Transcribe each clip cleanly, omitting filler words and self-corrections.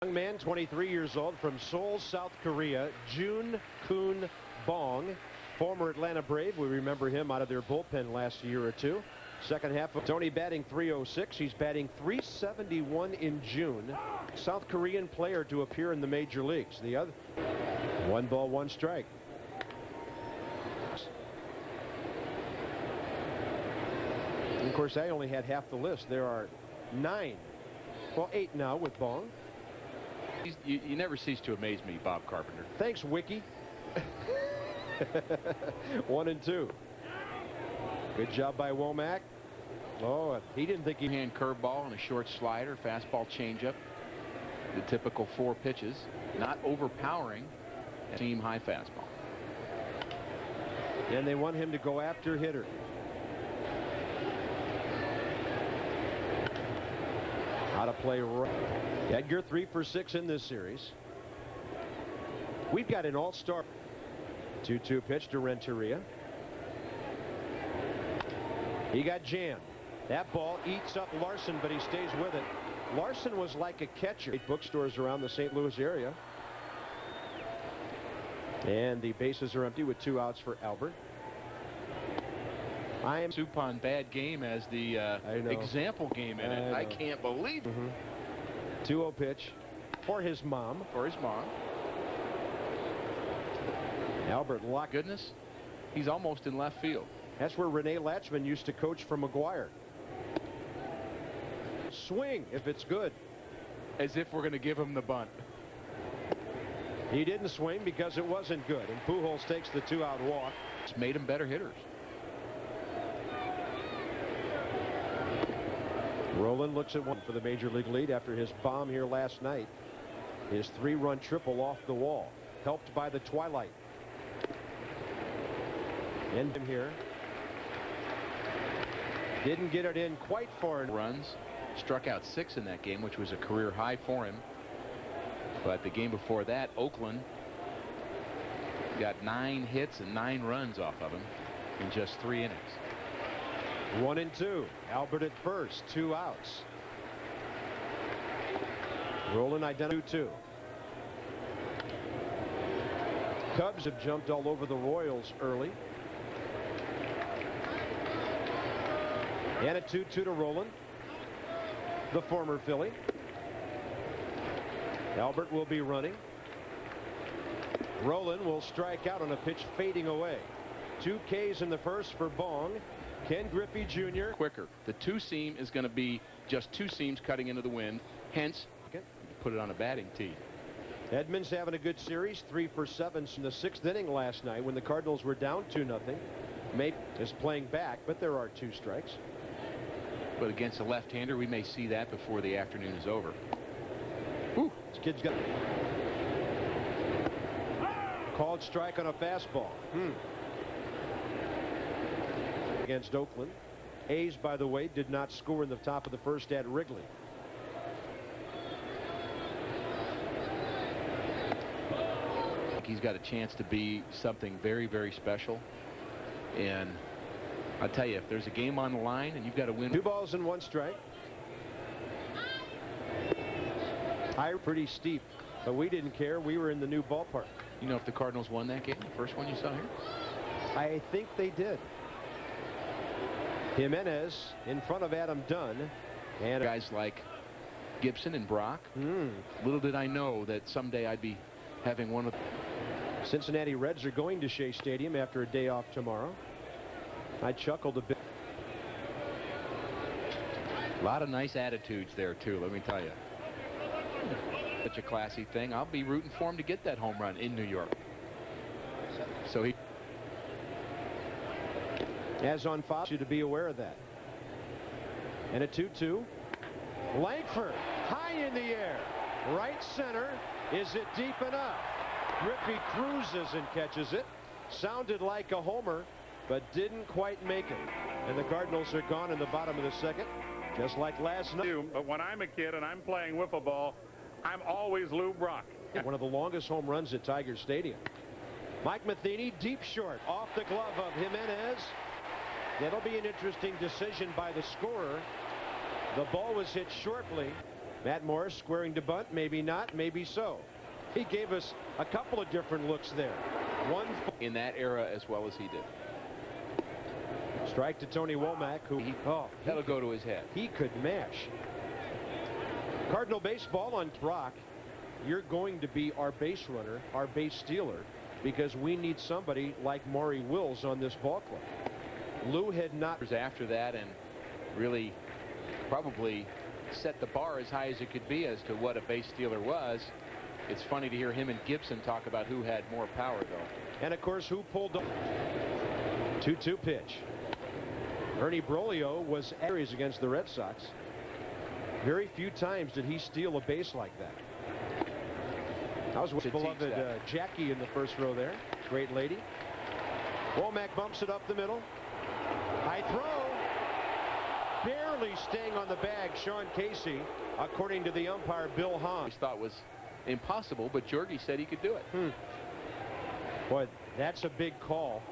Young man, 23 years old, from Seoul, South Korea, Jung-Keun Bong, former Atlanta Brave. We remember him out of their bullpen last year or two. Second half of Tony batting .306. He's batting .371 in June. South Korean player to appear in the major leagues. The other, 1 ball, 1 strike. And of course, I only had half the list. There are 9, well, 8 now with Bong. You never cease to amaze me, Bob Carpenter. Thanks, Wiki. 1 and 2. Good job by Womack. Oh, he didn't think he Hand curveball and a short slider, fastball changeup. The typical 4 pitches, not overpowering. Team high fastball. And they want him to go after hitter. How to play right. Edgar 3 for 6 in this series. We've got an all-star. 2-2 pitch to Renteria. He got jammed. That ball eats up Larson, but he stays with it. Larson was like a catcher. 8 bookstores around the St. Louis area. And the bases are empty with 2 outs for Albert. I am Suppan bad game as the example game in it. I can't believe it. 2-0 pitch for his mom. Albert locked. Goodness, he's almost in left field. That's where Rene Latchman used to coach for McGuire. Swing if it's good. As if we're going to give him the bunt. He didn't swing because it wasn't good. And Pujols takes the 2-out walk. It's made him better hitters. Roland looks at 1 for the major league lead after his bomb here last night. His 3-run triple off the wall, helped by the twilight. And him here. Didn't get it in quite far. Runs, struck out 6 in that game, which was a career high for him. But the game before that, Oakland got 9 hits and 9 runs off of him in just 3 innings. 1 and 2. Albert at first, 2 outs. Roland identified 2-2. Cubs have jumped all over the Royals early. And a 2-2 to Roland, the former Philly. Albert will be running. Roland will strike out on a pitch fading away. 2 Ks in the first for Bong. Ken Griffey Jr. Quicker. The 2-seam is going to be just 2 seams cutting into the wind. Hence, put it on a batting tee. Edmonds having a good series. 3 for 7 in the 6th inning last night when the Cardinals were down 2-0. May is playing back, but there are 2 strikes. But against a left-hander, we may see that before the afternoon is over. Ooh, this kid's got called strike on a fastball. Against Oakland. A's, by the way, did not score in the top of the first at Wrigley. I think he's got a chance to be something very, very special. And I'll tell you, if there's a game on the line and you've got to win. 2 balls and 1 strike. High, pretty steep, but we didn't care. We were in the new ballpark. You know if the Cardinals won that game, the first one you saw here? I think they did. Jimenez in front of Adam Dunn. And guys like Gibson and Brock. Little did I know that someday I'd be having one of. Cincinnati Reds are going to Shea Stadium after a day off tomorrow. I chuckled a bit. A lot of nice attitudes there too, let me tell you. Such a classy thing. I'll be rooting for him to get that home run in New York. So he, as on Fox, you to be aware of that. And a 2-2. Langford high in the air, right center. Is it deep enough? Griffey cruises and catches it. Sounded like a homer, but didn't quite make it. And the Cardinals are gone in the bottom of the 2nd, just like last night. But when I'm a kid and I'm playing wiffle ball, I'm always Lou Brock. One of the longest home runs at Tiger Stadium. Mike Matheny, deep short, off the glove of Jimenez. That'll be an interesting decision by the scorer. The ball was hit shortly. Matt Morris squaring to bunt, maybe not, maybe so. He gave us a couple of different looks there. One in that era as well as he did. strike to Tony Womack, who That'll go to his head. He could mash. Cardinal baseball on Brock. You're going to be our base runner, our base stealer, because we need somebody like Maury Wills on this ball club. Lou had not After that, and really probably set the bar as high as it could be as to what a base stealer was. It's funny to hear him and Gibson talk about who had more power, though. And of course, who pulled the 2-2 pitch. Ernie Broglio was aries against the Red Sox. Very few times did he steal a base like that. That was beloved Jackie in the first row there. Great lady. Womack bumps it up the middle. High throw. Barely staying on the bag. Sean Casey, according to the umpire Bill Hahn. Thought was impossible, but Georgie said he could do it. Boy, that's a big call.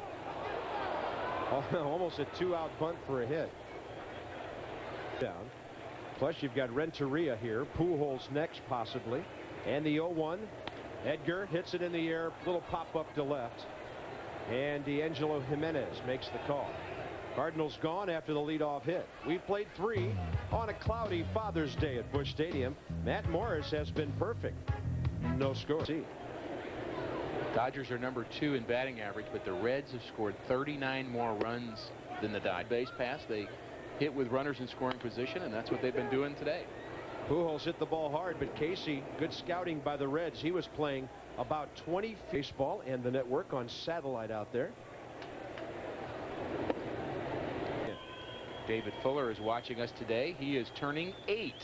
Almost a 2-out bunt for a hit. Down. Plus you've got Renteria here. Pujols next possibly. And the 0-1. Edgar hits it in the air. Little pop up to left. And D'Angelo Jimenez makes the call. Cardinals gone after the leadoff hit. We've played 3 on a cloudy Father's Day at Busch Stadium. Matt Morris has been perfect. No score. Dodgers are number 2 in batting average, but the Reds have scored 39 more runs than the Dodgers. Base pass, they hit with runners in scoring position, and that's what they've been doing today. Pujols hit the ball hard, but Casey, good scouting by the Reds. He was playing about 20 baseball and the network on satellite out there. David Fuller is watching us today. He is turning 8.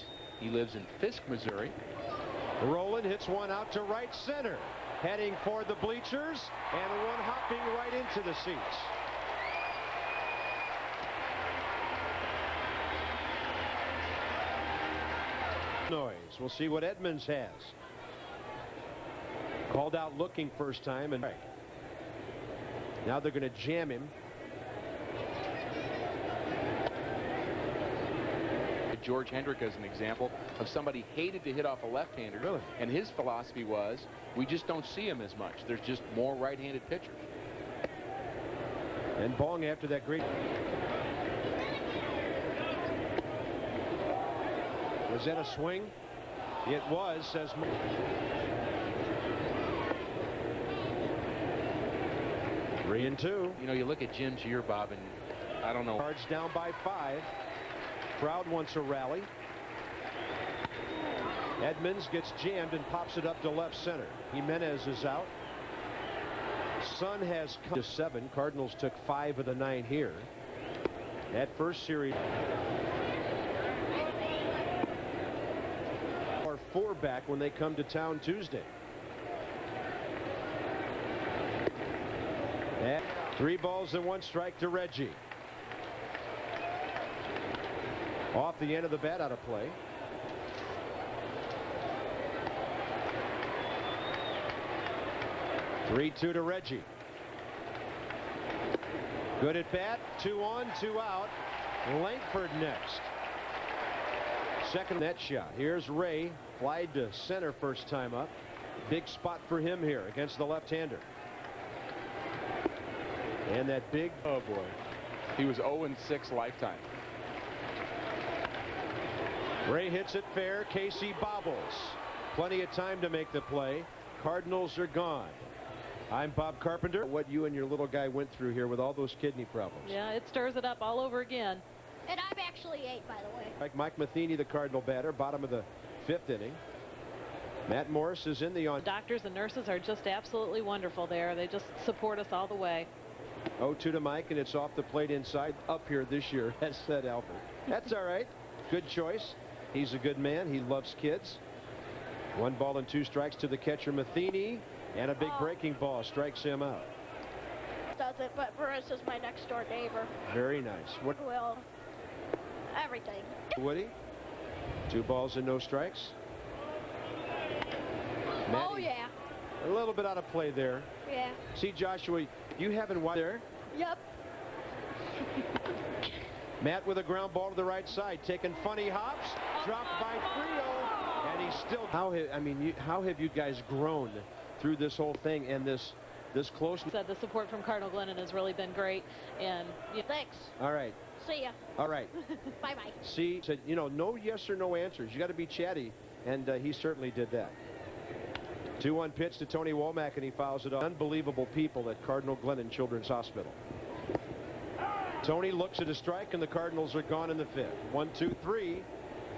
He lives in Fisk, Missouri. Rowland hits one out to right center. Heading for the bleachers, and one hopping right into the seats. Noise. We'll see what Edmonds has. Called out looking first time, and now they're going to jam him. George Hendrick as an example of somebody hated to hit off a left-hander. Really? And his philosophy was, we just don't see him as much. There's just more right-handed pitchers. And Bong after that great. Was that a swing? It was, says. Three and two. You know, you look at Jim's year, Bob, and I don't know. Cards down by 5. Crowd wants a rally. Edmonds gets jammed and pops it up to left center. Jimenez is out. Sun has come to 7. Cardinals took 5 of the 9 here. That first series. Or 4 back when they come to town Tuesday. And 3 balls and 1 strike to Reggie. Off the end of the bat, out of play. Three-2 to Reggie. Good at bat. 2 on, 2 out. Langford next. Second net shot. Here's Ray. Flied to center first time up. Big spot for him here against the left-hander. And that big. Oh boy. He was 0-6 lifetime. Ray hits it fair. Casey bobbles. Plenty of time to make the play. Cardinals are gone. I'm Bob Carpenter. What you and your little guy went through here with all those kidney problems. Yeah, it stirs it up all over again. And I'm actually 8, by the way. Like Mike Matheny, the Cardinal batter, bottom of the 5th inning. Matt Morris is in the on. The doctors and nurses are just absolutely wonderful there. They just support us all the way. 0-2 to Mike, and it's off the plate inside. Up here this year, has said Albert. That's all right. Good choice. He's a good man. He loves kids. 1 ball and 2 strikes to the catcher Matheny, and a big breaking ball strikes him out. Doesn't, but Burris is my next door neighbor. Very nice. What? Well, everything. Woody? 2 balls and no strikes. Matty, Oh yeah. a little bit out of play there. Yeah. See, Joshua, you haven't watched there. Yep. Matt with a ground ball to the right side, taking funny hops, dropped by Frio. he's still. How have you guys grown through this whole thing and this close? Said the support from Cardinal Glennon has really been great, and Thanks. All right. See ya. All right. Bye-bye. See, said, no yes or no answers. You got to be chatty, and he certainly did that. 2-1 pitch to Tony Womack, and he fouls it off. Unbelievable people at Cardinal Glennon Children's Hospital. Tony looks at a strike, and the Cardinals are gone in the fifth. 1, 2, 3.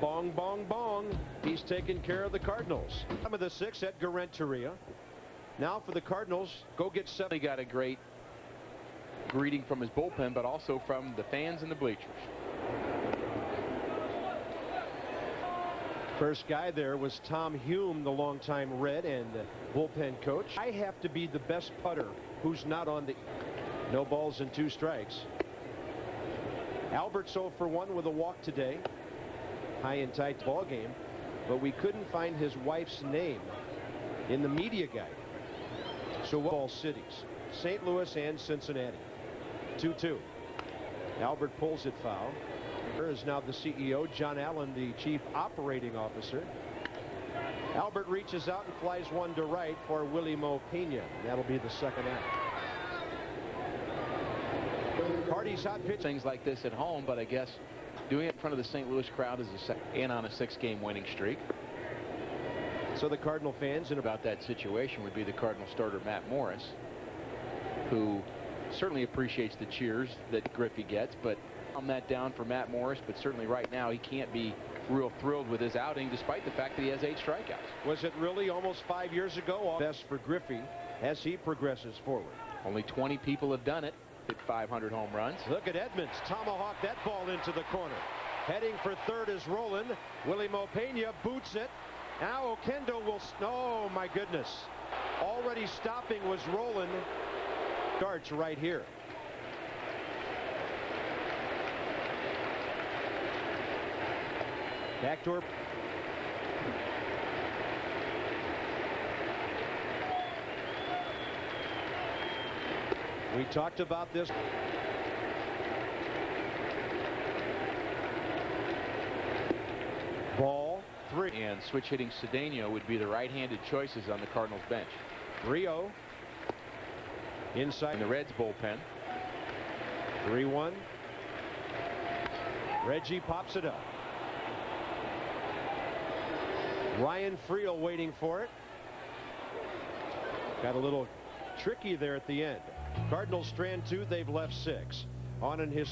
Bong, bong, bong. He's taking care of the Cardinals. Top of the sixth at Renteria. Now for the Cardinals, go get 7. He got a great greeting from his bullpen, but also from the fans in the bleachers. First guy there was Tom Hume, the longtime Red and bullpen coach. I have to be the best putter who's not on the. No balls and 2 strikes. Albert's 0 for 1 with a walk today. High and tight ball game, but we couldn't find his wife's name in the media guide. So all cities, St. Louis and Cincinnati. 2-2. Albert pulls it foul. Here is now the CEO, John Allen, the chief operating officer. Albert reaches out and flies one to right for Willie Mo Pena. That'll be the second out. Hardy's hot pitch. Things like this at home, but I guess doing it in front of the St. Louis crowd is in on a 6-game winning streak. So the Cardinal fans in about that situation would be the Cardinal starter Matt Morris, who certainly appreciates the cheers that Griffey gets, but calm that down for Matt Morris. But certainly right now he can't be real thrilled with his outing, despite the fact that he has 8 strikeouts. Was it really almost 5 years ago? Best for Griffey as he progresses forward. Only 20 people have done it. Hit 500 home runs. Look at Edmonds. Tomahawk that ball into the corner. Heading for third is Roland. Willie Mo Pena boots it. Now Okendo will. Oh my goodness. Already stopping was Roland. Starts right here. Backdoor. We talked about this. Ball 3. And switch hitting Cedeno would be the right-handed choices on the Cardinals bench. Rio inside in the Reds bullpen. 3-1. Reggie pops it up. Ryan Friel waiting for it. Got a little tricky there at the end. Cardinals strand 2. They've left 6 on an historic